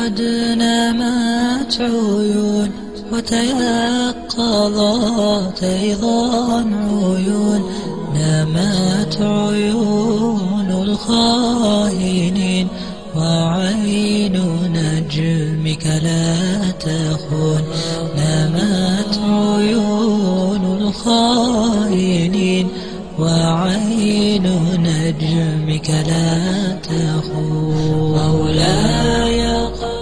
قد نامت عيون وتيقظت أيضا عيون نامت عيون الخائنين وعين نجمك لا تخون نامت عيون الخائنين وعين نجمك لا تخون مولاي قد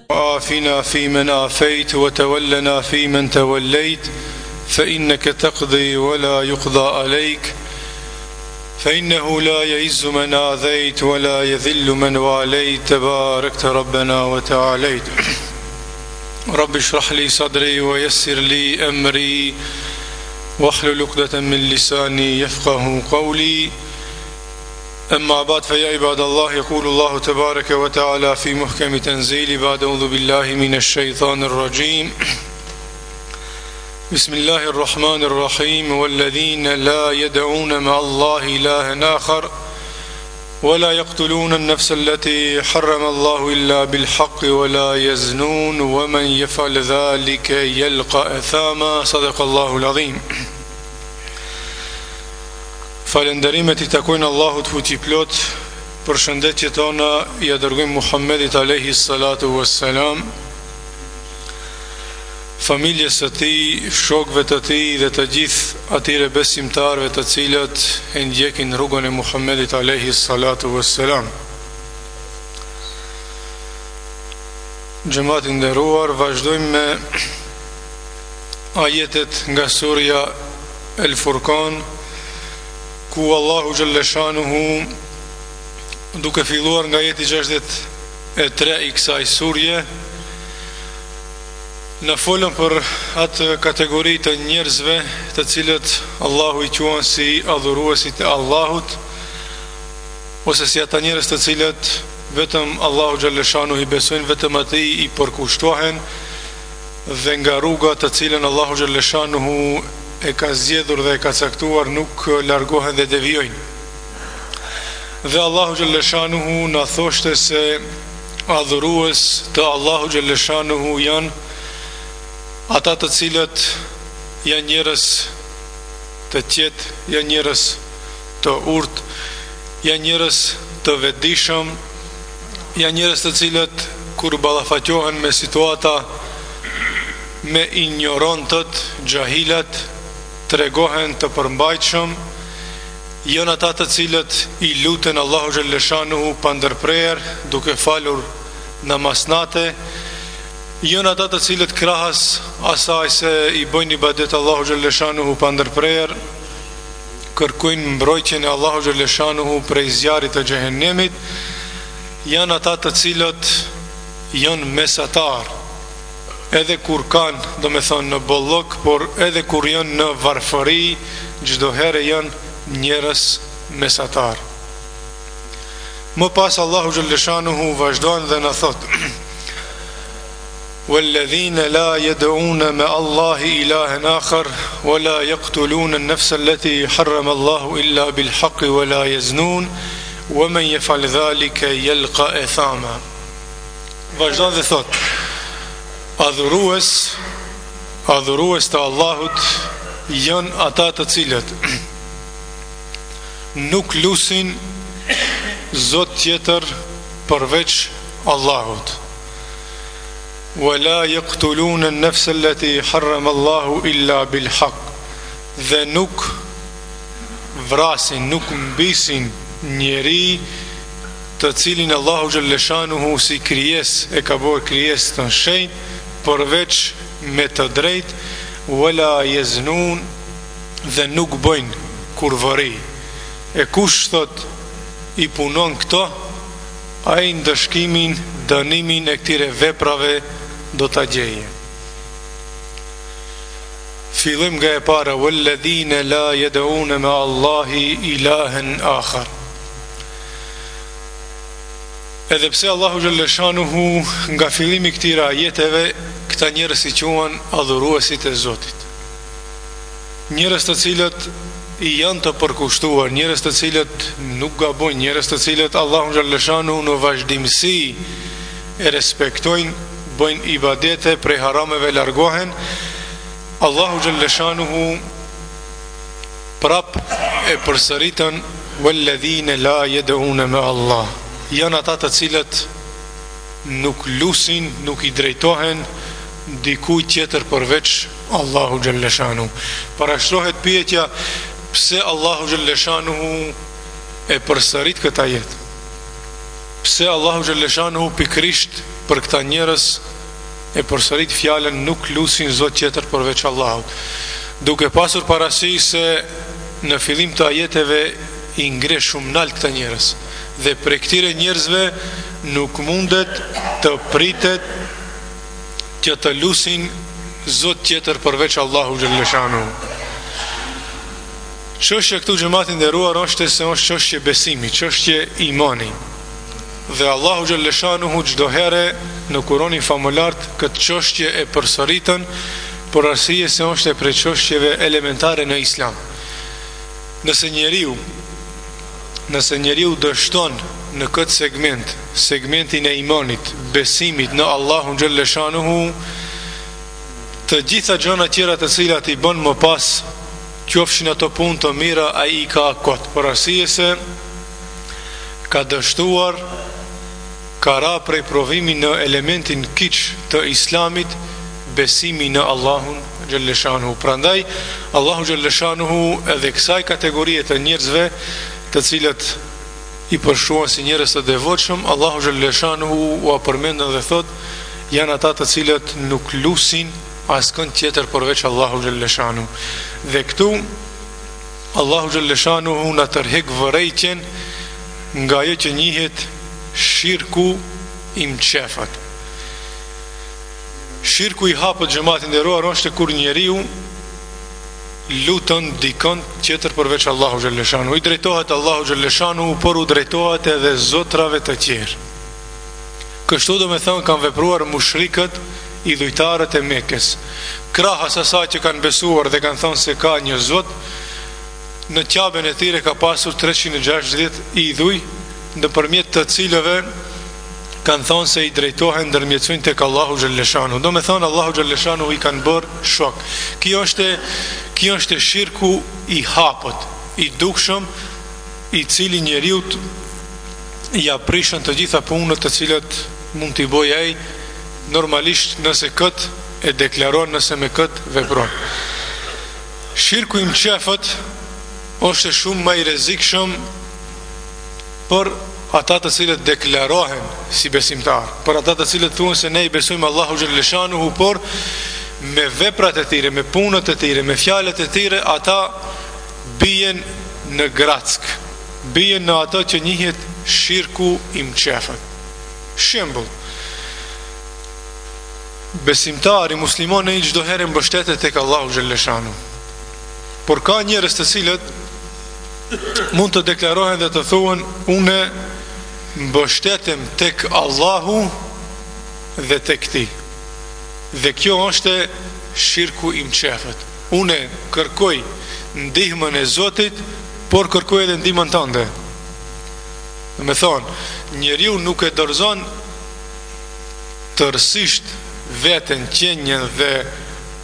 وعافنا فيمن عافيت وتولنا فيمن توليت فإنك تقضي ولا يقضى عليك فإنه لا يعز من آذيت ولا يذل من واليت تباركت ربنا وتعاليت رب اشرح لي صدري ويسر لي أمري واحلل عقدة من لساني يفقه قولي أما بعد فيا عباد الله يقول الله تبارك وتعالى في محكم تنزيل بعد أعوذ بالله من الشيطان الرجيم بسم الله الرحمن الرحيم والذين لا يدعون مع الله إلها آخر ولا يقتلون النفس التي حرم الله إلا بالحق ولا يزنون ومن يفعل ذلك يلقى أثاما صدق الله العظيم. Falenderimet I takojnë Allahut fuqi plot. Përshëndetjet tona I dërgojmë Muhammedit alayhi salatu wassalam, familjes së tij, shokëve të tij dhe të gjithë atyre besimtarëve të cilët e ndjekin rrugën e Muhammedit alayhi salatu wassalam. Xhamati nderuar, vazhdojmë me ajetet nga surja El Furqan, ku Allahu Gjellëshanuhu, duke filluar nga ajeti 63 I kësaj surje, në folën për atë kategori të njerëzve të cilët Allahu I quan si adhuruesit e Allahut, ose si ata njerëz të cilët vetëm Allahu Gjellëshanuhu I besojnë, vetëm atij I përkushtohen, dhe nga rruga të cilën Allahu Gjellëshanuhu e ka zgjedhur dhe e ka caktuar nuk largohen dhe devijojnë. Dhe Allahu Gjellëshanuhu na thoshte se adhurues të Allahu Gjellëshanuhu janë ata të cilët janë njerëz të qetë, janë njerëz të urtë, janë njerëz të vetëdijshëm, janë njerëz të cilët kur ballafaqohen me situata me ignorantët, xahilat, tregohen të përmbajtshëm, janë ata të cilët I luten Allahu Gjellëshanuhu pa ndërprerje, duke falur namazate, janë ata të cilët krahas asaj se I bëjnë ibadet Allahu Gjellëshanuhu pa ndërprerje, kërkojnë mbrojtjen e Allahu Gjellëshanuhu prej zjarrit të xhehenemit, janë ata të cilët janë mesatar, edhe kur kanë, do me thonë, në bollok, por edhe kur janë në varfëri, çdo herë janë njerëz mesatar. Më pas Allahu Gjellëshanuhu vazhdon dhe na thot: "Walladhina la yad'una ma Allahi ilahan akhar wa la yaqtuluna an-nafsa allati harrama Allahu illa bil haqqi wa la yaznun wa man yaf'al dhalika yalqa athama." Vazhdon dhe thot: Adhurues të Allahut janë ata të cilët nuk lusin zot tjetër përveç Allahut. Wala yaqtuluna an-nafsa allati harrama Allahu illa bil haqq, dhe nuk vrasin, nuk mbisin njeri të cilin Allahu Gjellëshanuhu si krijes e ka bërë krijes të shenjtë, përveç me të drejt, wala yeznun, dhe nuk bëjnë kurvëri. E kush thot I punon këto, ai ndëshkimin, dënimin e këtire veprave do ta gjeje. Fillim nga e para: walladhina la yad'una ma Allahi ilahan akhar. Edhe pse Allahu Gjellëshanuhu nga fillimi këtira ajeteve këta njerëz I quhen adhuruesit e Zotit, njerëz të cilët I janë të përkushtuar, njerëz të cilët nuk gabojnë, njerëz të cilët Allahu Gjellëshanuhu në vazhdimsi e respektojnë, bëjnë ibadete, prej harameve largohen, Allahu Gjellëshanuhu prap e përsëritën walladhina la yad'una ma Allah. Janë ata të cilët nuk lusin, nuk i drejtohen dikujt tjetër përveç Allahu Gjellëshanuhu. Parashtrohet pyetja, pse Allahu Gjellëshanuhu e përsërit këta jetë? Pse Allahu Gjellëshanuhu pikrisht për këta njerëz e përsërit fjalën nuk lusin zot tjetër përveç Allahut, duke pasur parasysh se në fillim të ajeteve i ngre shumë nalt këta njerëz, dhe për këtyre njerëzve nuk mundet të pritet që të lusin zot tjetër përveç Allahu Gjellëshanuhu. Çështja këtu xhamatin nderuar është se është çështje besimi, çështje imani. Dhe Allahu Gjellëshanuhu çdo herë në Kur'anin famulart këtë çështje e përsëritën për arsye se është e prej çështjeve elementare në Islam. Nëse njeriu dështon në këtë segmentin e imanit, besimit në Allahun Gjellëshanuhu, të gjitha gjërat tjera të cilat i bën më pas, qofshin ato punë të mira, ai ka kot, për arsye se ka dështuar, ka ra prej provimi në elementin kiç të Islamit, besimi në Allahun Gjellëshanuhu. Prandaj Allahu Gjellëshanuhu edhe kësaj kategorie të njerëzve të cilët i përshkruan si njerëz të devotshëm, Allahu Gjellëshanuhu u përmendën dhe thot, janë ata të cilët nuk lusin askënd tjetër përveç Allahu Gjellëshanuhu. Dhe këtu Allahu Gjellëshanuhu na tërheq vërejtjen nga ajo që njihet shirku i mqefat. Shirku i hapët xhamatin nderuar është kur njeriu lutën dikon tjetër përveç Allahu Gjellëshanuhu. I drejtohet Allahu Gjellëshanuhu, por u drejtohet edhe zotrave të tjerë. Kështu do me thënë kanë vepruar mushrikët, idhujtarët e Mekës. Krahas asaj që kanë besuar dhe kanë thënë se ka një zot, në Ka'ben e tyre ka pasur 360 idhuj, nëpërmjet të cilëve kanë thonë se i drejtohen, ndërmjetësojnë tek Allahu Gjellëshanuhu. Do me thonë Allahu Gjellëshanuhu i kanë bërë shok. Kjo është shirku i hapët, i dukshëm, i cili njeriut i aprishën të gjitha punët të cilat mund t'i bëjë ai, normalisht nëse kët e deklaron, nëse me kët vepron. Shirku i mqefët është shumë më i rrezikshëm për ata të cilët deklarohen si besimtar, për ata të cilët thuan se ne i besojmë Allahu Gjellëshanuhu, por me veprat e tyre, me punët e tyre, me fjalët e tyre, ata bien në grack, bien në ato që njihet shirku i mqefët. Shembull, besimtari muslimani çdo herë mbështetet tek Allahu Gjellëshanuhu, por ka njerëz të cilët mund të deklarohen dhe të thuan, une mbështetem tek Allahu dhe tek ti. Dhe kjo është shirku i mqefët. Une kërkoj ndihmën e Zotit, por kërkoj edhe ndihmën tënde. Dhe me thonë, njeriu nuk e dorëzon tërësisht veten, qenjen dhe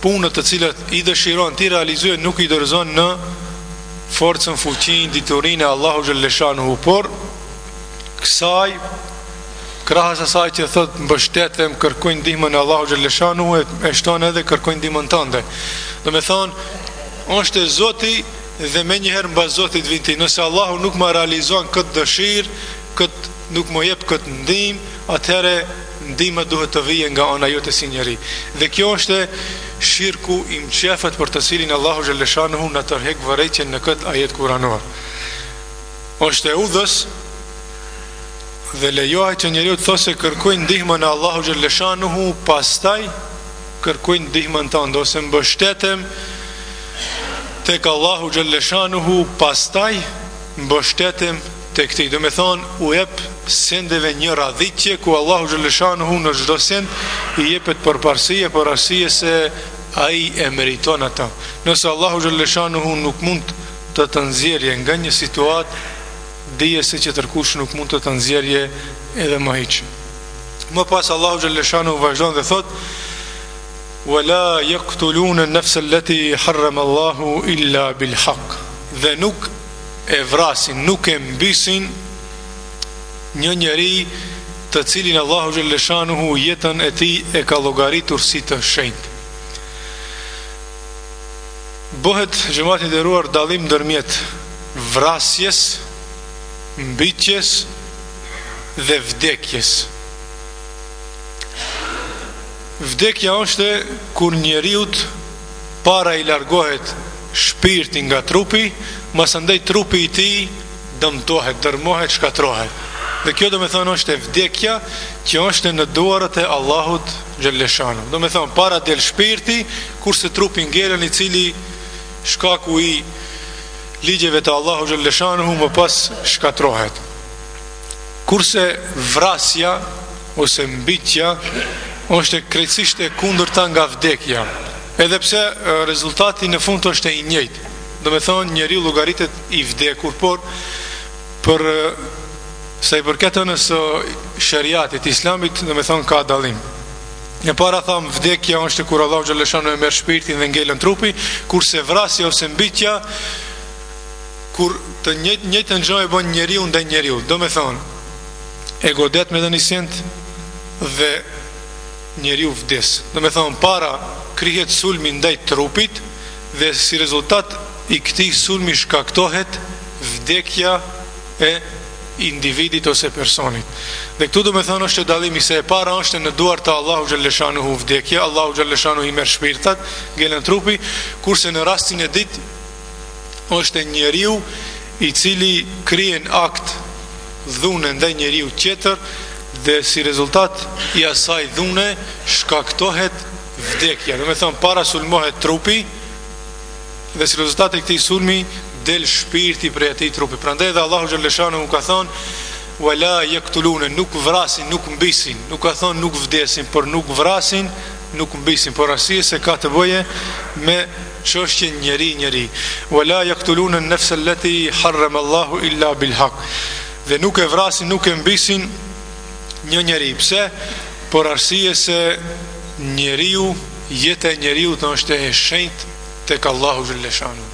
punët të cilat i dëshiron ti realizojë, nuk i dorëzon në forcën, fuqinë, diturinë e Allahu Gjellëshanuhu, por kësaj, krahas asaj që thot mbështetem, kërkoj ndihmën e Allahu Gjellëshanuhu, e shton edhe kërkoj ndihmën tënde. Do me thonë, është e Zoti dhe me njëherë mbas Zotit vin ti. Nëse Allahu nuk më realizon këtë dëshirë, nuk më jep këtë ndihmë, atëherë ndihma duhet të vijë nga ana jote si njeri. Dhe kjo është shirku i mqefët për të cilin Allahu Gjellëshanuhu në tërhek vërejtjen në këtë ajet kuranor. Është e udhës dhe lejohet që njeriu të thosë se kërkojnë ndihmën e Allahu Gjellëshanuhu, pastaj kërkojnë ndihmën tënde, ose mbështetem tek Allahu Gjellëshanuhu, pastaj mbështetem tek ti. Do me thonë, u jep sendeve një radhitje ku Allahu Gjellëshanuhu në çdo send i jepet përparësie për arsye se ai e meriton ata. Nëse Allahu Gjellëshanuhu nuk mund të të nxjerrje nga një situatë, dije se që tërkush nuk mund të të nxjerrje edhe më hiç. Më pas Allahu xhaleshanu vazhdon dhe thot: "Wala yaqtuluna an-nafsa allati harrama Allahu illa bil haqq." Dhe nuk e vrasin, nuk e mbysin një njeri të cilin Allahu xhaleshanu jetën e tij e ka llogaritur si të shenjtë. Bëhet xhamati i nderuar dallim ndërmjet vrasjes, mbytjes dhe vdekjes. Vdekja është kur njeriut para i largohet shpirti nga trupi, masandej trupi i tij dëmtohet, dërmohet, shkatrohet. Dhe kjo do me thonë është e vdekja që është në duarët e Allahut xhaleshanu. Do me thonë para del shpirti, kurse trupi ngelen, i cili shkaku i ligjeve të Allahu xhaleshanu më pas shkatrohet. Kurse vrasja ose mbytja është krejtësisht e kundërta nga vdekja, edhe pse rezultati në fund është i njëjtë. Do me thonë njeriu llogaritet i vdekur, por për sa i përket nësë shariatit islamit, do me thonë ka dallim. E para tham vdekja është kur Allahu xhaleshanu e merr shpirtin dhe ngelen trupi, kurse vrasja ose mbytja kur të njëjtën gjë e bën njeriu ndaj njeriu. Do me thonë e godet me dënisjent dhe njeriu vdes. Do me thonë para krihet sulmi ndaj trupit dhe si rezultat i këtij sulmi shkaktohet vdekja e individit ose personit. Dhe këtu do me thonë është dallimi se e para është në duar të Allahu xhaleshanu vdekja, Allahu xhaleshanu i merr shpirtat, ngelen trupi, kurse në rastin e dytë është njeriu i cili kryen akt dhune ndaj njeriu tjetër dhe si rezultat i asaj dhune shkaktohet vdekja. Do me thonë para sulmohet trupi dhe si rezultat e këtij sulmi del shpirti prej atij trupi. Prandaj dhe Allahu xhaleshanu ka thonë wala yaqtuluna, nuk vrasin, nuk mbysin, nuk ka thonë nuk vdesin, por nuk vrasin, nuk mbysin, por arsye se ka të bëje me çështje njeri. Wala yaqtuluna an-nafsa allati harrama Allahu illa bil haqq. Dhe nuk e vrasin, nuk e mbysin një njeri. Pse? Por arsye se njeriu, jeta e njeriu të është e shenjtë tek Allahu xhaleshanu.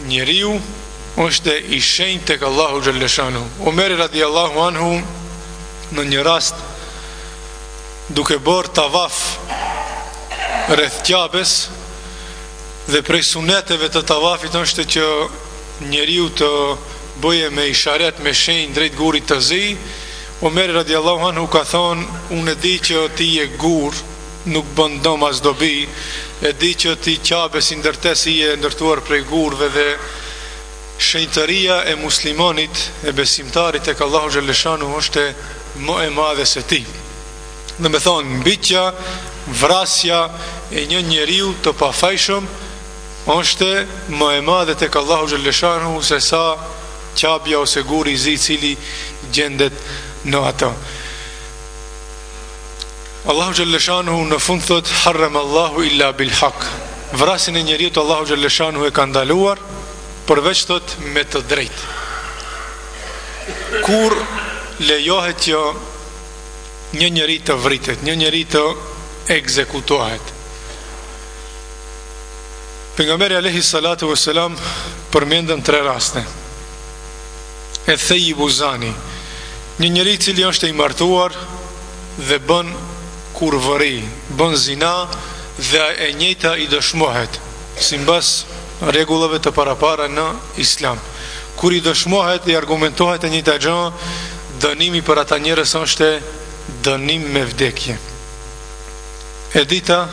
Njeriu është i shenjtë tek Allahu xhaleshanu. Omeri radiallahu anhu në një rast duke bërë tavaf rreth Ka'bes, dhe prej suneteve të tavafit është që njeriu të bëje me isharet, me shenjë drejt gurit të zi. Omeri radiallahu anhu ka thonë: unë e di që ti je gur, nuk bën dëm as dobi, e di që ti Ka'bes i ndërtes i e ndërtuar prej gurve, dhe shenjtëria e muslimanit, e besimtarit tek Allahu xhaleshanu është më e madhe se ti. Dhe me thonë mbytja, vrasja e një njeriu të pafajshëm është më e madhe tek Allahu xhaleshanu se sa qabja ose guri i zi cili gjendet në atë. Allahu xhaleshanu në fund thot harrama Allahu illa bil haqq. Vrasjen e njeriu të Allahu xhaleshanu e ka ndaluar, përveç thot me të drejtë. Kur lejohet që një njeri të vritet, një njeri të ekzekutohet. Pejgamberi alayhi salatu vesselam përmendën 3 raste. E thejjibu zani, një njeri cili është i martuar dhe bën kurvëri, bën zina dhe e njëjta i dëshmohet, sipas rregullave të parapara në Islam. Kur i dëshmohet i argumentohet e njëjta gjë, dënimi për ata njerëz është dënim me vdekje. E dita,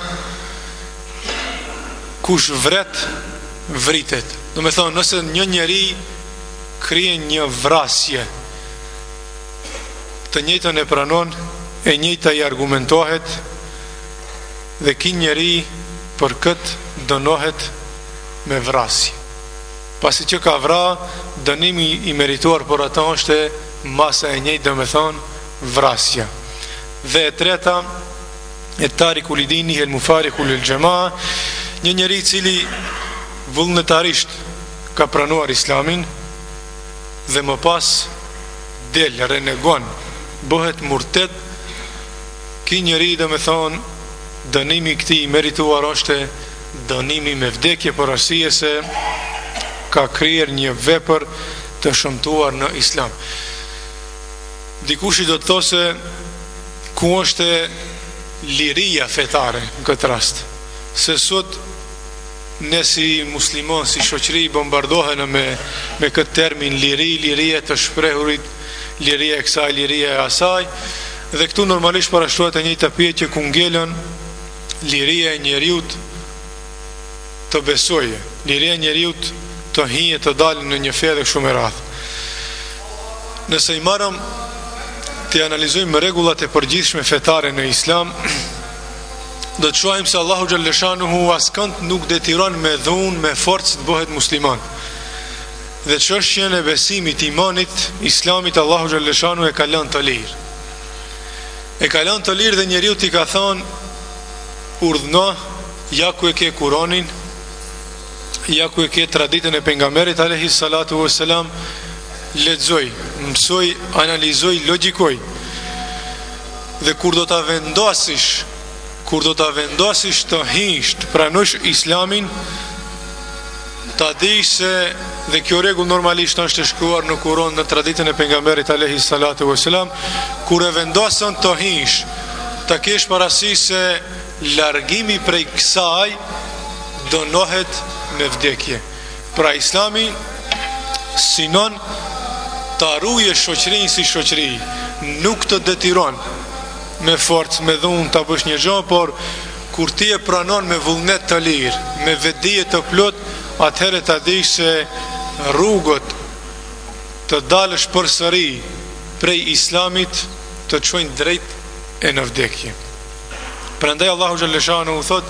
kush vret, vritet. Do me thonë, nëse një njeri kryen një vrasje, të njëjtën e pranon, e njëjta i argumentohet, dhe ky njeri për këtë dënohet me vrasje. Pasi që ka vra, dënimi i merituar për ata është masa e njëjtë, do me thonë vrasja. Dhe e treta, e tariku lidini el mufariku lil xhamaa, një njeri cili vullnetarisht ka pranuar Islamin dhe më pas del, renegon bëhet murted, ki njeri dhe me thonë dënimi këti i merituar është dënimi me vdekje, për arsye se ka kryer një vepër të shëmtuar në islam. Dikushi do të thosë se ku është liria fetare në këtë rast, se sot ne si muslimon, si shoqëri bombardohen me këtë termin liria të shprehurit, liria e kësaj, liria e asaj, dhe këtu normalisht parashtrohet e një tapije ku ngelën liria e njeriut të besoje, liria e njeriut të hije, të dalë në një fe dhe kështu me radhë. Nëse i marrëm të analizojmë rregullat e përgjithshme fetare në islam, do të shohim se Allahu xhaleshanuhu askënd nuk detiron me dhunë, me forcë të bëhet musliman. Dhe çështjen e besimit, imanit, islamit, Allahu xhaleshanuhu e ka lënë të lirë. E ka lënë të lirë dhe njeriu t'i ka thonë, urdhno, ja ku e ke Kur'anin, ja ku e ke traditën e pejgamberit alayhi salatu vesselam, lexoj, mësoj, analizoj, logjikoj. Dhe kur do ta vendosish të hinsh, të pranosh islamin, ta dish se, dhe kjo rregull normalisht është e shkruar në Kur'an, në traditën e pejgamberit alayhi salatu vesselam, kur e vendosën të hinsh, ta kesh parasysh se largimi prej kësaj dënohet me vdekje. Pra islami sinon ta ruje shoqërinë si shoqëri, nuk të detiron me forcë, me dhunë ta bësh një gjë, por kur ti e pranon me vullnet të lirë, me vetdije të plot, atëherë ta dish se rrugët të dalësh përsëri prej islamit të çojnë drejt e në vdekje. Prandaj Allahu xhaleshanuhu thot: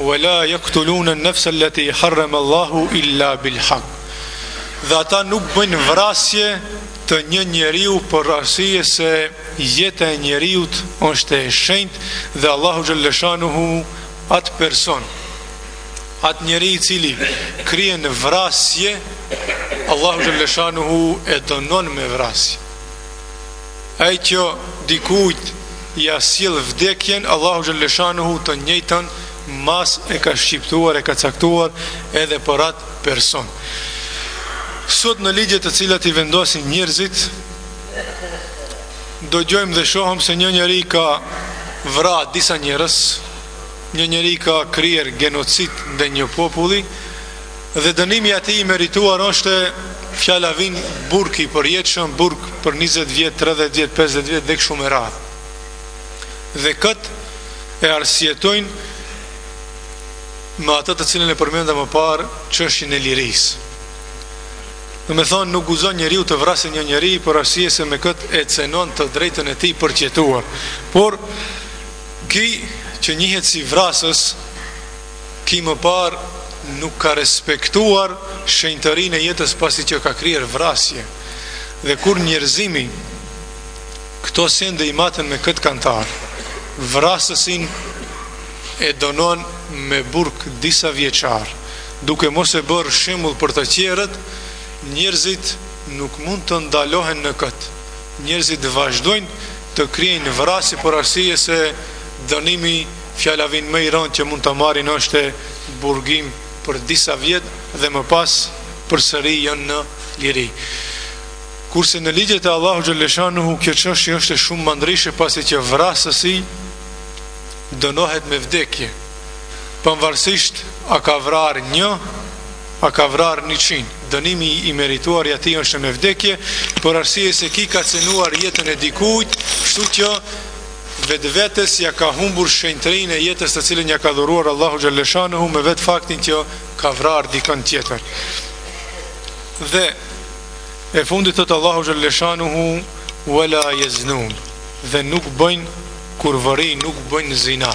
"Wala yaqtuluna an-nafsa allati harrama Allahu illa bil haqq." Dhe ata nuk bëjnë vrasje të një njeriu për arsye se jeta e njeriut është e shenjtë dhe Allahu xhaleshanuhu atë person, atë njeri i cili kryen vrasje, Allahu xhaleshanuhu e dënon me vrasje. Ai që dikujt ja sjell vdekjen, Allahu xhaleshanuhu të njëjtën mas e ka shqiptuar, e ka caktuar edhe për atë person. Sot në ligjet të cilat i vendosin njerëzit, do gjojmë dhe shohëm se një njeri ka vra disa njerëz, një njeri ka kryer genocid ndaj një populli, dhe dënimi atij i merituar është fjala vin burg i përjetshëm, burg për 20 vjet, 30 vjet, 50 vjet dhe kështu me radhë. Dhe këtë e arsjetojnë me atë të cilën e përmenda më parë, çështjen e lirisë. Dhe me thonë, nuk guzon njeriu të vrasë një njeri për arsye se me këtë e cenon të drejtën e tij për qetuar. Por ki që njihet si vrasës, ki më parë nuk ka respektuar shenjtërinë e jetës pasi që ka kryer vrasje. Dhe kur njerëzimi këto sende i matën me këtë kantar, vrasësin e donon me burg disa vjeçar, duke mos e bërë shembull për të tjerët, njerëzit nuk mund të ndalohen në këtë. Njerëzit vazhdojnë të kryejnë vrasje për arsye se dënimi, fjala vin më i rëndë që mund të marrin është burgim për disa vjet dhe më pas përsëri janë në liri. Kurse në ligjet e Allahu xhaleshanuhu kjo çështje është shumë më ndryshe, pasi që vrasësi dënohet me vdekje, pavarësisht a ka vrarë një, a ka vrarë 100. Dënimi i merituar i atij është me vdekje, për arsye se ki ka cenuar jetën e dikujt, kështu që vetvetes ja ka humbur shenjtërinë e jetës të cilën ja ka dhuruar Allahu xhaleshanuhu me vetë faktin që ka vrarë dikën tjetër. Dhe e fundit të Allahu xhaleshanuhu wala yaznun, dhe nuk bëjnë kurvëri, nuk bëjnë zina.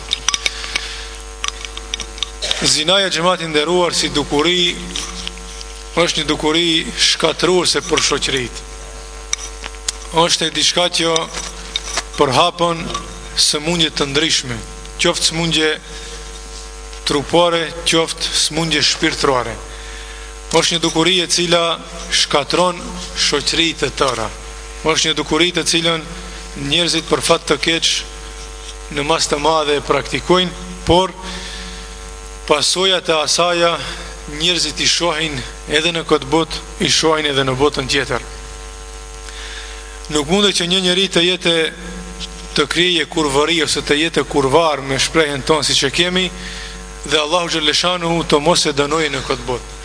Zinaja, xhamati nderuar, si dukuri është një dukuri shkatruese për shoqëritë. Është e diçka që përhapën sëmundje të ndryshme, qoftë sëmundje trupore, qoftë sëmundje shpirtërore. Është një dukuri e cila shkatron shoqëritë të tëra. Është një dukuri të cilën njerëzit për fat të keq në mas të madhe e praktikojnë, por pasojat e asaja njerëzit i shohin edhe në këtë botë, i shohin edhe në botën tjetër. Nuk mundet që një njeri të jetë të krije kurvari ose të jetë kurvar me shprehjen tonë si që kemi, dhe Allahu Gjellëshanuhu të mos e dënojë në këtë botë.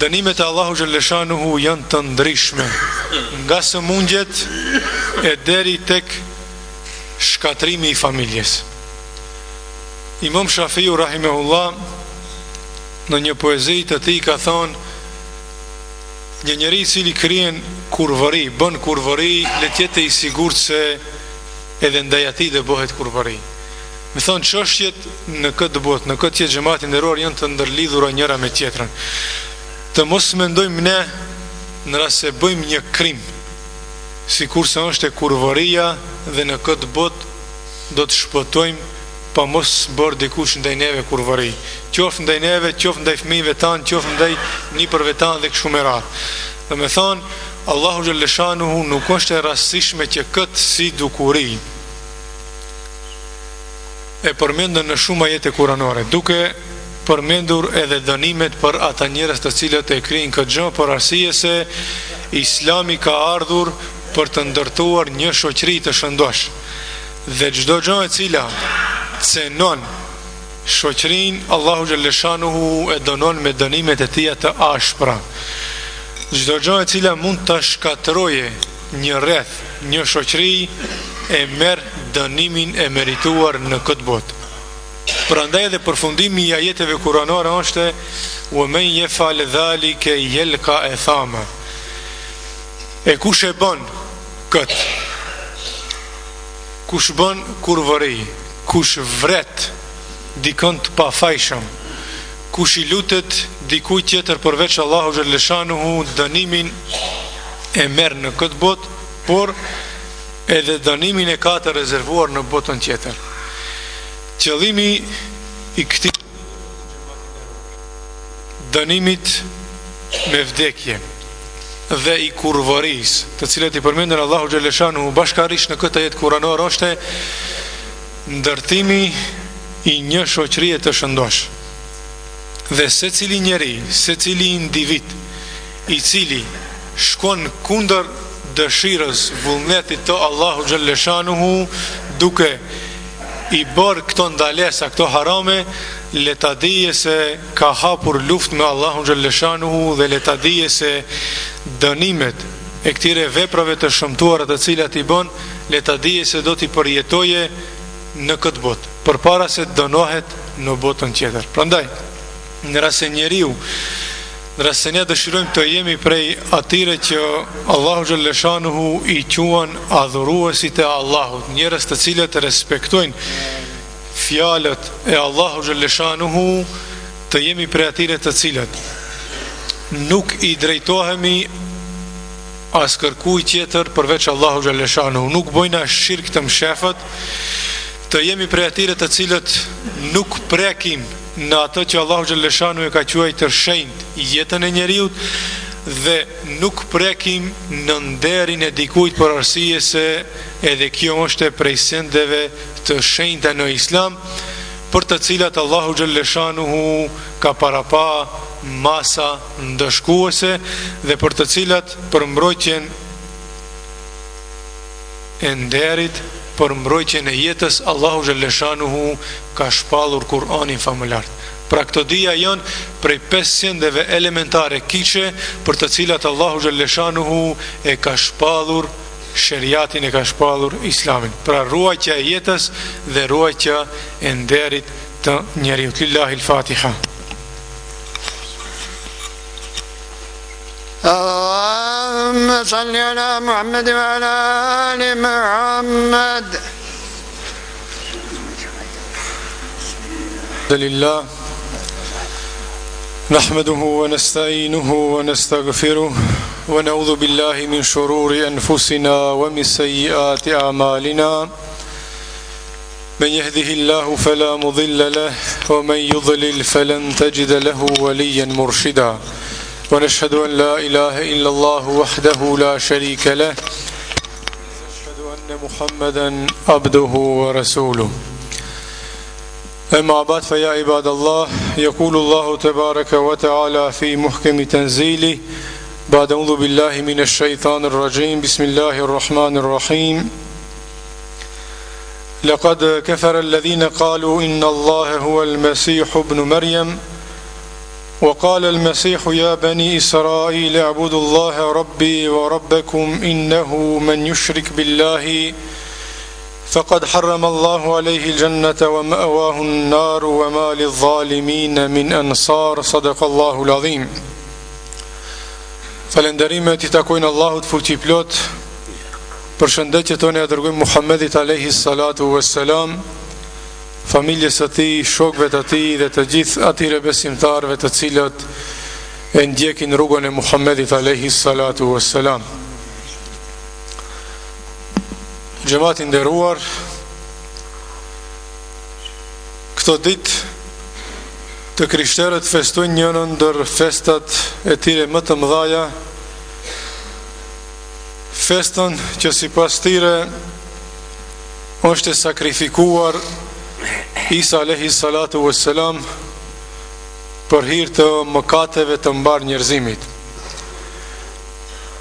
Dënimet e Allahu Gjellëshanuhu janë të ndryshme, nga sëmundjet e deri tek shkatrimi i familjes. Imam Shafiu rahimehullah në një poezi të tij ka thonë, një njeri i cili krijen kurvari, bën kurvari, le të jetë i sigurt se edhe ndaj atij do bëhet kurvari. Me thonë, çështjet në këtë botë, në këtë jetë xhamati nderor janë të ndërlidhura njëra me tjetrën. Të mos mendojmë ne në rast se bëjmë një krim, sikurse është e kurvaria dhe në këtë botë do të shpëtojmë pa mos bërë dikush ndaj neve kurvari. Qoftë ndaj neve, qoftë ndaj fëmijëve tanë, qoftë ndaj nipërve tanë dhe kështu me radhë. Dhe me thonë, Allahu Gjellëshanuhu nuk është e rastishme që këtë si dukuri e përmendën në shumë ajete kuranore, duke përmendur edhe dënimet për ata njerëz të cilët e krijnë këtë gjë, për arsye se Islami ka ardhur për të ndërtuar një shoqëri të shëndosh. Dhe çdo gjë e cila cenon shoqërinë, Allahu Gjellëshanuhu e dënon me dënimet e tija të ashpra. Çdo gjë e cila mund të shkatërroje një rreth, një shoqëri, e merr dënimin e merituar në këtë botë. Prandaj edhe përfundimi i ajeteve kuranore është wa men yafal dhalika yalqa athama. E kush e bën kët? Kush bën kurvari, kush vret dikon të pafajshëm, kush i lutet dikujt tjetër përveç Allahu Gjellëshanuhu, dënimin e merr në këtë botë, por edhe dënimin e ka të rezervuar në botën tjetër. Qëllimi i këtij dënimit me vdekje dhe i kurvaris, të cilët i përmendën Allahu Gjellëshanuhu bashkarisht në këtë ajet kuranor, është ndërtimi i një shoqërie të shëndosh. Dhe secili njeri, secili individ i cili shkon kundër dëshirës, vullnetit të Allahu Gjellëshanuhu, duke i bërë këto ndalesa, këto harame, le ta dije se ka hapur luftë me Allahu Gjellëshanuhu dhe le ta dije se dënimet e këtire veprave të shëmtuara të cilat i bën, le ta dije se do t'i përjetoje në këtë botë, përpara se dënohet në botën tjetër. Prandaj, në rast se njeriu, në rast se ne dëshirojmë të jemi prej atyre që Allahu Gjellëshanuhu i quan adhuruesit e Allahut, njerëz të cilët respektojnë fjalët e Allahu Gjellëshanuhu, të jemi prej atyre të cilët nuk i drejtohemi as kërkuj tjetër përveç Allahu Gjellëshanuhu, nuk bojna shirk të mshefët, të jemi prej atyre të cilët nuk prekim në atë që Allahu Gjellëshanuhu e ka quajtur shenjtë jetën e njeriut, dhe nuk prekim në nderin e dikujt për arsye se edhe kjo është prej sendeve të shenjta në Islam, për të cilat Allahu Gjellëshanuhu ka parapa masa ndëshkuese dhe për të cilat për mbrojtjen e nderit, për mbrojtjen e jetës, Allahu Gjellëshanuhu ka shpallur Kur'anin famullar. Pra këto dija janë prej 5 sendeve elementare kiqe për të cilat Allahu Gjellëshanuhu e ka shpallur sheriatin, e ka shpallur Islamin. Pra ruajtja e jetës dhe ruajtja e nderit të njeriut. Lillahi l-Fatiha. اللهم صل على محمد وعلى آل محمد. لله نحمده ونستعينه ونستغفره ونعوذ بالله من شرور أنفسنا ومن سيئات أعمالنا من يهده الله فلا مضل له ومن يضلل فلن تجد له وليا مرشدا ونشهد أن لا إله إلا الله وحده لا شريك له ونشهد أن محمدا عبده ورسوله أما بعد فيا عباد الله يقول الله تبارك وتعالى في محكم تنزيله بعد أعوذ بالله من الشيطان الرجيم بسم الله الرحمن الرحيم لقد كفر الذين قالوا إن الله هو المسيح ابن مريم وقال المسيح يا بني إسرائيل اعبدوا الله ربي وربكم إنه من يشرك بالله فقد حرم الله عليه الجنة ومأواه النار وما للظالمين من أنصار صدق الله العظيم. Falenderimet I takojnë Allahut fuqiplot. Përshëndetje tonë ja dërgojmë Muhammedit alayhi salatu wassalam, familjes së tij, shokëve të tij dhe të gjithë atyre besimtarëve të cilët e ndjekin rrugën e Muhammedit alayhi salatu wassalam. Xhamati I nderuar, këto ditë të krishterët festojnë njërin ndër festat e tyre më të mëdha, festën që sipas tyre është sakrifikuar Isa alayhi salatu wassalam për hir të mëkateve të mbar njerëzimit.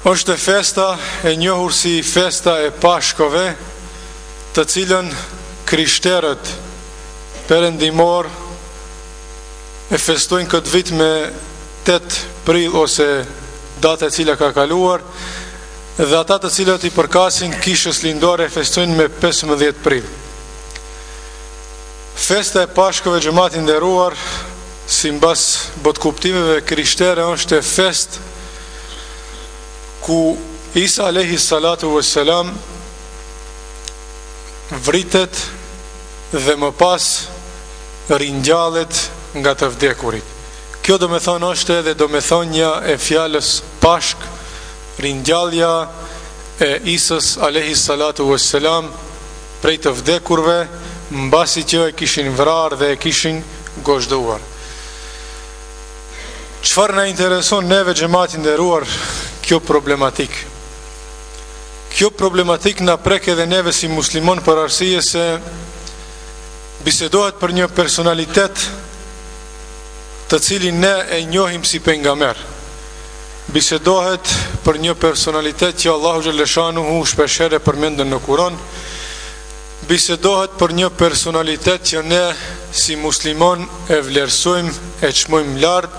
Është festa e njohur si festa e Pashkove, të cilën krishterët perëndimor e festojnë këtë vit me 8 prill ose data e cila ka kaluar, dhe ata të cilët I përkasin kishës lindore festojnë me 15 prill. Festa e Pashkëve, xhamati I nderuar, sipas botkuptimeve krishtere, është fest ku Isa alayhi salatu wassalam vritet dhe më pas ringjallet nga të vdekurit. Kjo do me thonë është edhe do me thonja e fjalës Pashk, ringjallja e Isës alayhi salatu wassalam prej të vdekurve, mbasi që e kishin vrarë dhe e kishin gozhduar. Çfarë na intereson neve xhamati I nderuar kjo problematik? Kjo problematik na prek edhe neve si muslimon për arsye se bisedohet për një personalitet të cilin ne e njohim si pejgamber. Bisedohet për një personalitet që Allahu xhaleshanuhu shpeshherë përmendën në Kur'an. Bisedohet për një personalitet që ne si muslimon e vlerësojmë, e çmojmë lart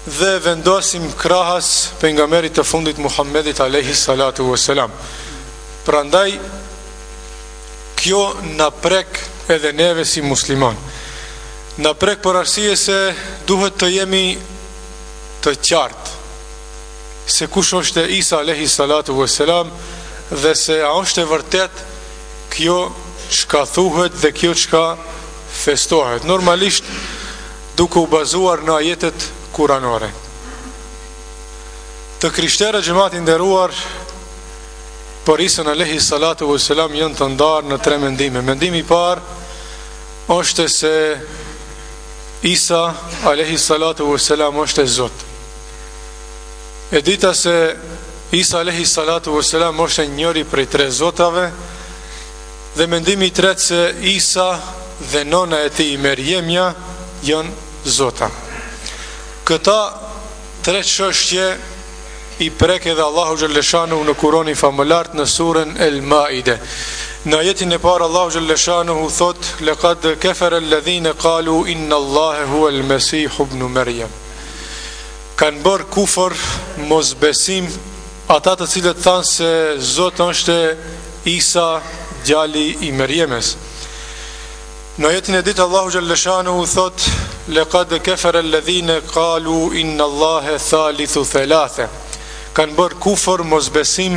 dhe vendosim krahas pejgamberit të fundit Muhammedit alayhi salatu wassalam. Prandaj kjo na prek edhe neve si muslimon. Na prek për arsye se duhet të jemi të qartë se kush është Isa alayhi salatu wassalam dhe se a është e vërtet kjo çka thuhet dhe kjo çka festohet. Normalisht duke u bazuar në ajetet kuranore. Të krishterët xhamati I nderuar për Isën alayhi salatu wassalam janë të ndarë në 3 mendime. Mendimi I parë është se Isa alayhi salatu wassalam është Zot. E dita se Isa alayhi salatu wassalam është njëri prej 3 zotave, dhe mendimi I tretë se Isa dhe nona e tij Merjemja janë zota. Këta 3 çështje I prek edhe Allahu xhaleshanu në Kur'anin famëlart në surën El-Maide. Në ajetin e parë Allahu xhaleshanu thot: "Laqad kafara alladhina qalu inna Allaha huwa al-Masih ibn Maryam." Kanë bërë kufër, mosbesim, ata të cilët thanë se Zoti është Isa, djali I Merjemes. Në ajetin e dytë Allahu xhaleshanu thot: "Laqad kafara alladhina qalu inna Allaha thalithu thalatha." Kanë bërë kufër, mosbesim,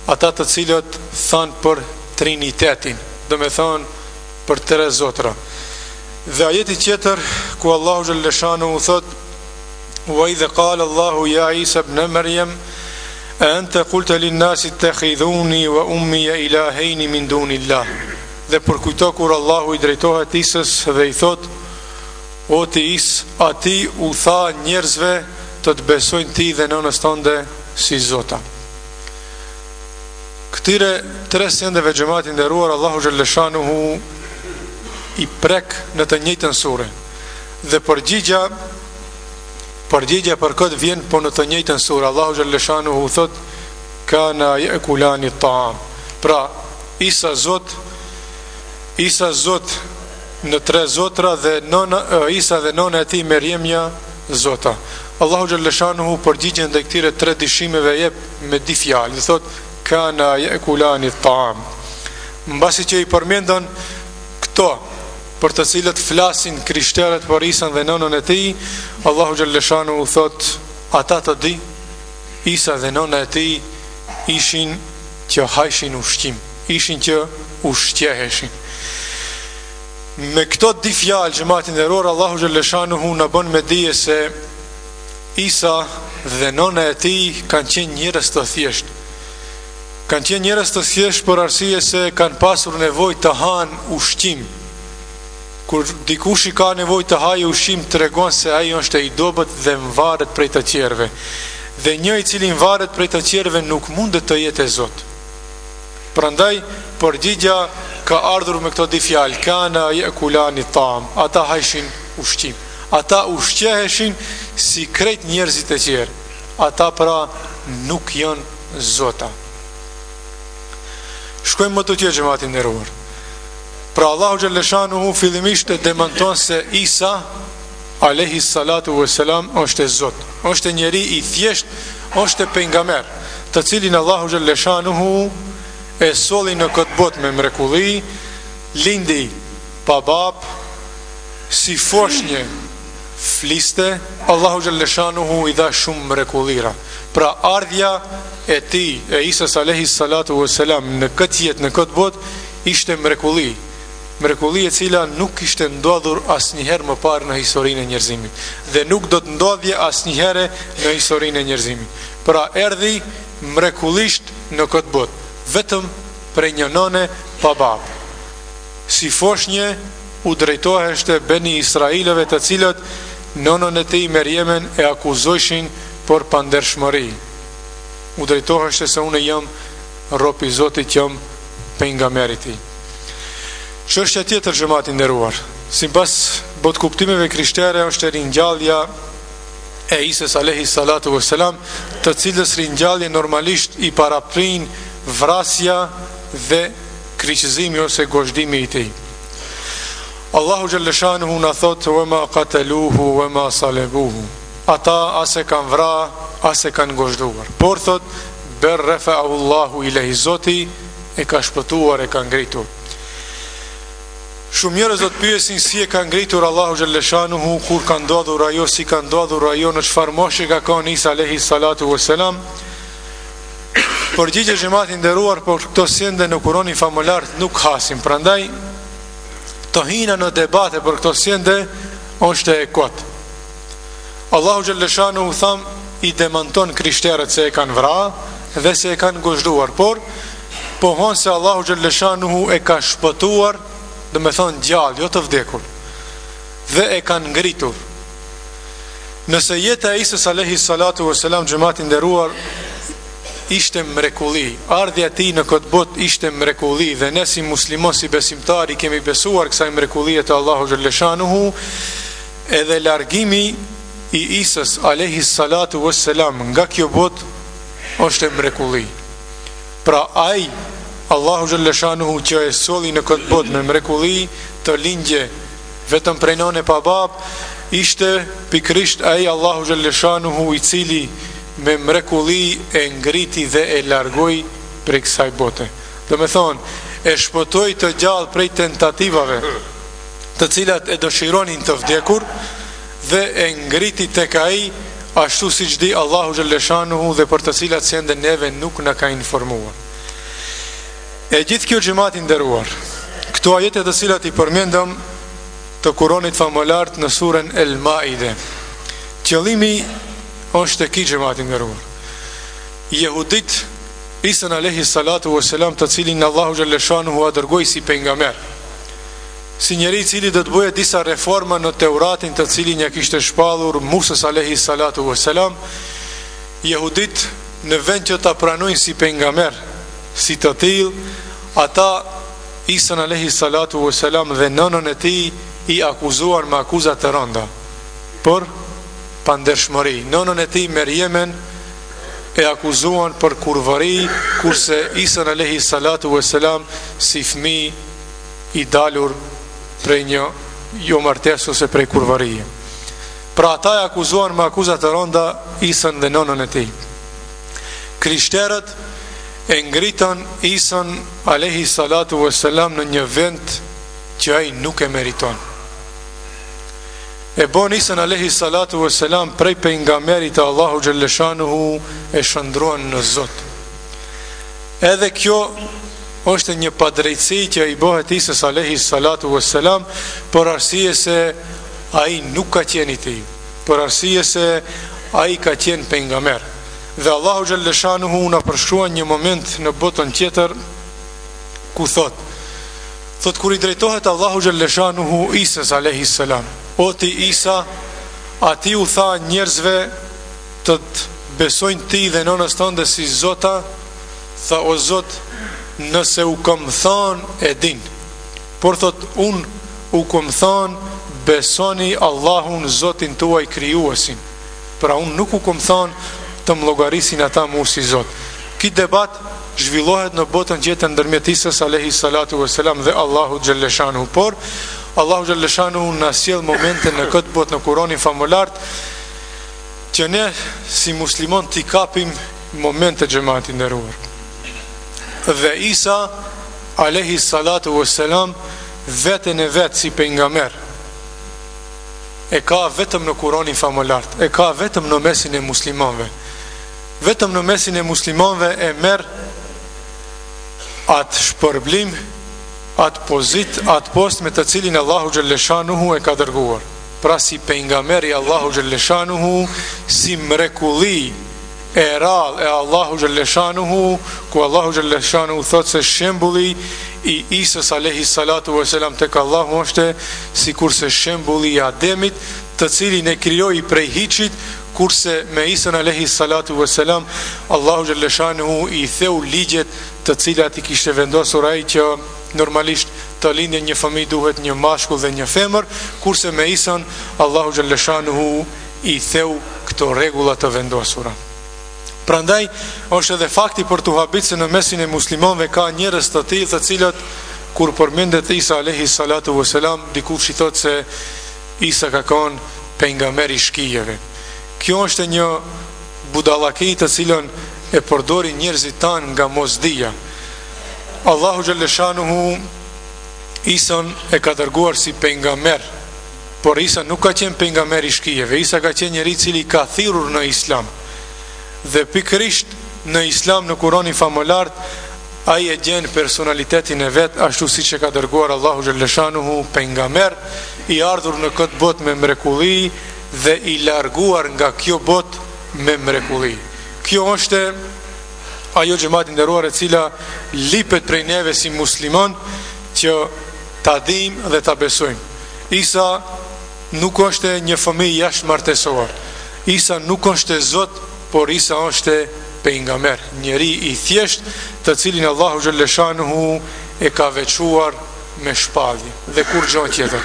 ata të cilët thanë për Trinitetin, do me thonë për 3 zotra. Dhe ajeti tjetër ku Allahu xhaleshanu thot: "Wa idha qala Allahu ya Isa ibn Maryam a anta qulta lin-nasi ittakhidhuni wa ummi ilahayn min dunillah." Dhe për kujto kur Allahu I drejtohet Isës dhe I thot: "O ti Is, a ti u tha njerëzve të të besojnë ti dhe nënës tënde si zota." Këtire tre sendeve xhamati nderuar, Allahu xhaleshanuhu i prek në të njëjtën sure. Dhe përgjigja për këtë vjen po në të njëjtën sure. Allahu xhaleshanuhu thot kana yakulani ta'am. Pra Isa Zot në tre zotra dhe Isa dhe nona e tij Meriemja zota. Allahu xhaleshanuhu përgjigjen ndaj këtyre tre dyshimeve jep me di fjalë. Dhe thot kana yakulani ta'am. Mbasi që i përmendon këto për të cilët flasin krishterët për Isën dhe nonën e tij, Allahu xhaleshanuhu thot ata të di Isa dhe nona e tij ishin që hajshin ushqim, ishin që ushqeheshin. Me këto di fjalë xhamatin nderor, Allahu xhaleshanuhu na bën me dije se Isa dhe nona e tij kanë qenë njerëz të thjeshtë. Kanë qenë njerëz të thjeshtë për arsye se kanë pasur nevojë të hanë ushqim. Kur dikush i ka nevojë të hajë ushqim, tregon se ai është i dobët dhe mvaret prej të tjerëve. Dhe një i cili mvaret prej të tjerëve nuk mundet të jetë Zot. Prandaj përgjigja ka ardhur me këto di fjalë, kana yakulani ta'am. Ata hajshin ushqim. Ata ushqeheshin si krejt njerëzit e tjerë. Ata pra nuk janë zota. Shkojmë më të tjerë xhamati nderuar. Pra Allahu xhaleshanuhu fillimisht e demanton se Isa alayhi salatu wassalam është Zot. Është njeri i thjesht, është pejgamber, të cilin Allahu xhaleshanuhu e solli në këtë botë me mrekulli, lindi pa bab, si foshnjë fliste, Allahu xhaleshanuhu i dha shumë mrekullira. Pra ardhja e tij, e Isës alayhi salatu wassalam në këtë jetë, në këtë botë, ishte mrekulli. Mrekulli e cila nuk ishte ndodhur asnjëherë më parë në historinë e njerëzimit dhe nuk do të ndodhje asnjëherë në historinë e njerëzimit. Pra erdhi mrekullisht në këtë botë, vetëm prej një none pa bab. Si foshnjë u drejtoheshte Beni Israilëve, të cilët nonën e tij Meriemen e akuzojshin për pandershmëri. U drejtoheshte se unë jam rob i Zotit, jam pejgamberi i tij. Çështja tjetër xhamati nderuar, sipas bot kuptimeve krishtere, është ringjallja e Isës alayhi salatu wassalam, të cilës ringjallje normalisht i paraprin vrasja dhe kriqëzimi ose gozhdimi i tij. Allahu xhaleshanuhu na thot wa ma qataluhu wa ma salabuhu. Ata as e kanë vrar, as e kanë gozhduar. Por thot ber rafa'ahu Allahu ilahi, Zoti e ka shpëtuar, e ka ngritur. Shumë njerëz do të pyesin si e ka ngritur Allahu xhaleshanuhu, kur ka ndodhur ajo, si ka ndodhur ajo, në çfarë moshe ka qenë Isa alayhi salatu wassalam. Përgjigje xhamati nderuar, por këto sende në Kur'anin famullar nuk hasim. Prandaj të hina në debate për këto sende është e kot. Allahu xhaleshanuhu tham i demanton krishterët se e kanë vrarë dhe se e kanë gozhduar, por pohon se Allahu xhaleshanuhu e ka shpëtuar, dhe me thonë gjallë, jo të vdekur, dhe e kanë ngritur. Nëse jeta e Isës alayhi salatu wassalam xhamati nderuar ishte mrekulli, ardhja e tij në këtë botë ishte mrekulli, dhe ne si muslimon, si besimtari kemi besuar kësaj mrekullie të Allahu xhaleshanuhu, edhe largimi i Isës alayhi salatu wassalam nga kjo botë është mrekulli. Pra ai Allahu xhaleshanuhu që e solli në këtë botë me mrekulli të lindje vetëm prej none pa bab, ishte pikrisht ai Allahu xhaleshanuhu i cili me mrekulli e ngriti dhe e largoi prej kësaj bote. Do me thonë, e shpëtoi të gjallë prej tentativave të cilat e dëshironin të vdekur, dhe e ngriti tek ai ashtu siç di Allahu xhaleshanuhu, dhe për të cilat sende neve nuk na ka informuar. E gjithë kjo xhamati nderuar, këto ajete të cilat i përmendëm të Kur'anit famullar në surën El Maide, qëllimi është tek xhamati nderuar. Jehudit Isën alayhi salatu wassalam, të cilin Allahu xhaleshanuhu a dërgoi si pejgamber, si njeri i cili do të bëjë disa reforma në Teuratin, të cilin ja kishte shpallur Musës alayhi salatu wassalam, jehudit në vend që ta pranojnë si pejgamber, si të tillë, ata Isa alayhi salatu wassalam dhe nënën e tij i akuzuan me akuza të rënda për pandershmëri. Nënën e tij Merjemen e akuzuan për kurvëri, kurse Isa alayhi salatu wassalam si fëmijë i dalur prej një jo martesë ose prej kurvërie. Pra ata e akuzuan me akuza të rënda Isën dhe nënën e tij. Krishterët e ngritën Isën alayhi salatu wassalam në një vend që ai nuk e meriton. E bon Isën alayhi salatu wassalam prej pejgamberit të Allahu xhalleshanuhu e shndruan në Zot. Edhe kjo është një padrejtësi që i bëhet Isës alayhi salatu wassalam për arsye se ai nuk ka qenë i tij, për arsye se ai ka qenë pejgamber. Dhe Allahu xhalleshanuhu na përshkruan një moment në botën tjetër ku thot kur i drejtohet Allahu xhalleshanuhu Isës alayhi salam: o ti Isa, ati u tha njerëzve të besojnë ti dhe nënës tënde si Zota, tha o Zot, nëse u kam thënë e din, por thot unë u kam thënë besoni Allahun Zotin tuaj krijuesin. Pra unë nuk u kam thënë të më llogarisin ata mu si Zot. Ky debat zhvillohet në botën tjetër ndërmjet Isës alayhi salatu wassalam dhe Allahu xhalleshanuhu, por Allahu xhalleshanuhu na sjell momente në këtë botë në Kur'anin famulart që ne si muslimon t'i kapim momente xhamati nderuar. Dhe Isa alayhi salatu wassalam veten e vet si pejgamber e ka vetëm në Kur'anin famulart, e ka vetëm në mesin e muslimanëve. Vetëm në mesin e muslimanëve e merr atë shpërblim, atë pozit, atë post me të cilin Allahu xhalleshanuhu e ka dërguar. Pra si pejgamberi Allahu xhalleshanuhu, si mrekulli e rrallë e Allahu xhalleshanuhu, ku Allahu xhalleshanuhu thot se shembulli i Isës alayhi salatu wassalam tek Allahu është sikurse shembulli i Ademit, të cilin e krijoi prej hiçit, kurse me Isën alayhi salatu wassalam Allahu xhalleshanuhu i theu ligjet të cilat i kishte vendosur ai që normalisht të lindje një fëmijë duhet një mashkull dhe një femër, kurse me Isën Allahu xhalleshanuhu i theu këto rregulla të vendosura. Prandaj është edhe fakti për të habit se në mesin e muslimanëve ka njerëz të tillë të cilët kur përmendet Isa alayhi salatu wassalam dikush i thot se Isa ka qenë pejgamber i shkijeve. Kjo është një budallaki të cilën e përdorin njerëzit tanë nga mosdia. Allahu xhalleshanuhu Isën e ka dërguar si pejgamber, por Isa nuk ka qenë pejgamber i shkijeve. Isa ka qenë njeri i cili ka thirrur në Islam. Dhe pikërisht në Islam, në Kur'anin famulart, ai e gjen personalitetin e vet ashtu siç e ka dërguar Allahu xhalleshanuhu pejgamber, i ardhur në këtë botë me mrekulli dhe i larguar nga kjo botë me mrekulli. Kjo është ajo xhamati nderuar e cila lipet prej neve si musliman që ta dimë dhe ta besojmë. Isa nuk është një fëmijë jashtëmartesor. Isa nuk është Zot, por Isa është pejgamber, njeri i thjesht të cilin Allahu xhalleshanuhu e ka veçuar me shpallje dhe kur gjë tjetër.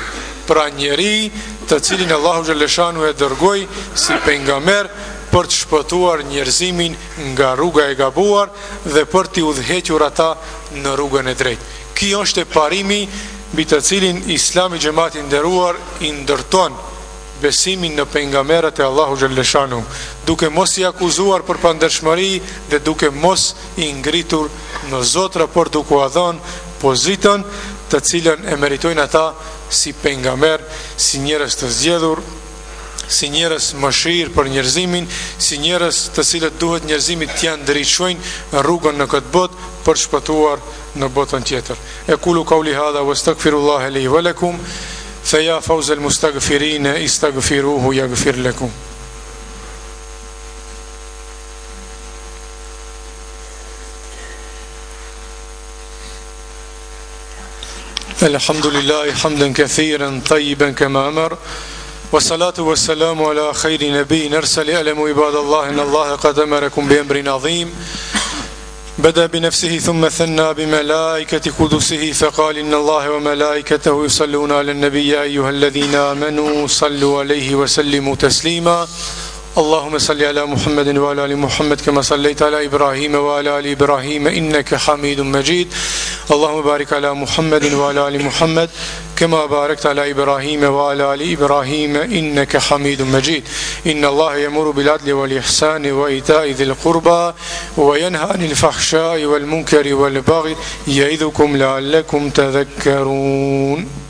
Pra njeri të cilin Allahu xhalleshanuhu e dërgoi si pejgamber për të shpëtuar njerëzimin nga rruga e gabuar dhe për t'i udhëhequr ata në rrugën e drejtë. Ky është parimi mbi të cilin Islami xhamati nderuar i ndërton besimin në pejgamberët e Allahu xhalleshanuhu, duke mos i akuzuar për pandershmëri dhe duke mos i ngritur në zotra, por duke u dhënë pozitën të cilën e meritojnë ata si pejgamber, si njerëz të zgjedhur, si njerëz mëshirë për njerëzimin, si njerëz të cilët duhet njerëzimit t'ia ndriçojnë rrugën në këtë botë për shpëtuar në botën tjetër. Aqulu qawli hadha wastaghfirullaha li wa lakum. فيا فوز المستغفرين استغفروه يغفر لكم. الحمد لله حمدا كثيرا طيبا كما أمر والصلاة والسلام على خير نبي نرسل. أعلموا عباد الله إن الله قد أمركم بأمر عظيم بدأ بنفسه ثم ثنى بملائكة قدسه فقال إن الله وملائكته يصلون على النبي يا أيها الذين آمنوا صلوا عليه وسلموا تسليما اللهم صل على محمد وعلى آل محمد كما صليت على إبراهيم وعلى آل إبراهيم إنك حميد مجيد اللهم بارك على محمد وعلى آل محمد كما باركت على إبراهيم وعلى آل إبراهيم إنك حميد مجيد إن الله يأمر بالعدل والإحسان وإيتاء ذي القربى وينهى عن الفحشاء والمنكر والبغي يعظكم لعلكم تذكرون